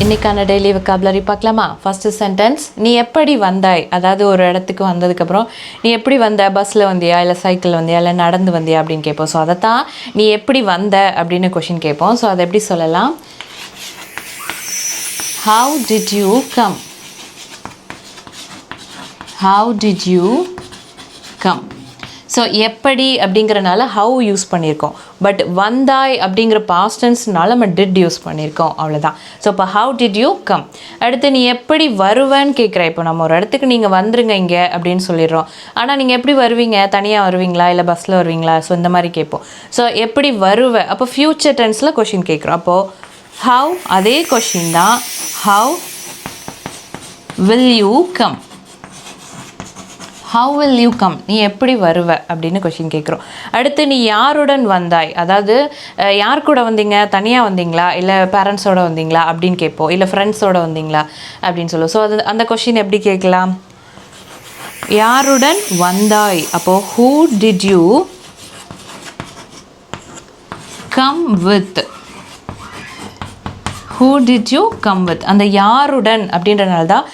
இன்றைக்கான daily vocabulary பார்க்கலாமா? First sentence, நீ எப்படி வந்தாய்? அதாவது ஒரு இடத்துக்கு வந்ததுக்கப்புறம் நீ எப்படி வந்த? பஸ்ஸில் வந்தியா, இல்லை சைக்கிளில் வந்தியா, இல்லை நடந்து வந்தியா அப்படின்னு கேட்போம். ஸோ அதைத்தான் நீ எப்படி வந்த அப்படின்னு கொஷின் கேட்போம். ஸோ அதை எப்படி சொல்லலாம்? How did you come? How did you come? So எப்படி அப்படிங்கிறனால ஹவு யூஸ் பண்ணியிருக்கோம். பட் வந்தாய் அப்படிங்கிற பாஸ்ட் டென்ஸ்னால நம்ம டிட் யூஸ் பண்ணியிருக்கோம், அவ்வளோதான். ஸோ இப்போ ஹவு டிட் யூ கம். அடுத்து நீ எப்படி வருவேன்னு கேட்குற. இப்போ நம்ம ஒரு இடத்துக்கு நீங்கள் வந்துருங்க இங்கே அப்படின்னு சொல்லிடுறோம். ஆனால் நீங்கள் எப்படி வருவீங்க? தனியாக வருவீங்களா, இல்லை பஸ்ஸில் வருவீங்களா? ஸோ இந்த மாதிரி கேட்போம். ஸோ எப்படி வருவ, அப்போ ஃப்யூச்சர் டென்ஸில் கொஷின் கேட்குறோம். அப்போது ஹவு, அதே கொஷின் தான். How will you come. How will you come, நீ எப்படி வருவ அப்படின்னு கொஷின் கேட்குறோம். அடுத்து நீ யாருடன் வந்தாய், அதாவது யார் கூட வந்தீங்க? தனியாக வந்தீங்களா, இல்லை பேரண்ட்ஸோடு வந்தீங்களா அப்படின்னு கேட்போம். இல்லை ஃப்ரெண்ட்ஸோடு வந்தீங்களா அப்படின்னு சொல்லுவோம். ஸோ அது அந்த கொஷின் எப்படி கேட்கலாம்? யாருடன் வந்தாய். அப்போது who did you come with. Who did you come with. அந்த யாருடன் அப்படின்றனால தான்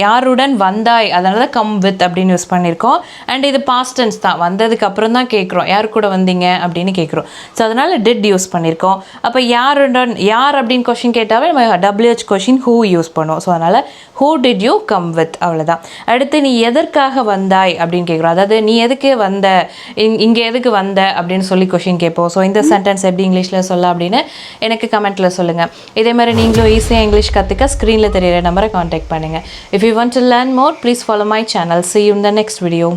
யாருடன் வந்தாய், அதனால தான் கம் வித் அப்படின்னு யூஸ் பண்ணியிருக்கோம். அண்ட் இது பாஸ்ட் டென்ஸ் தான், வந்ததுக்கு அப்புறம் தான் கேட்குறோம் யார் கூட வந்தீங்க அப்படின்னு கேட்குறோம். ஸோ அதனால் டிட் யூஸ் பண்ணியிருக்கோம். அப்போ யாருடன், யார் அப்படின்னு கொஷின் கேட்டாவே நம்ம WH கொஷின் ஹூ யூஸ் பண்ணுவோம். ஸோ அதனால் who did you come with, அவ்வளோதான். அடுத்து நீ எதற்காக வந்தாய் அப்படின்னு கேட்குறோம். அதாவது நீ எதுக்கு வந்த, இங்கே எதுக்கு வந்த அப்படின்னு சொல்லி கொஷின் கேட்போம். ஸோ இந்த சென்டென்ஸ் எப்படி இங்கிலீஷில் சொல்ல அப்படின்னு எனக்கு கமெண்ட்டில் சொல்லுங்கள். இதே மாதிரி நீங்களும் ஈஸியாக இங்கிலீஷ் கற்றுக்க ஸ்க்ரீனில் தெரியிற நம்பரை காண்டாக்ட் பண்ணுங்கள். If you want to learn more, please follow my channel. See you in the next video.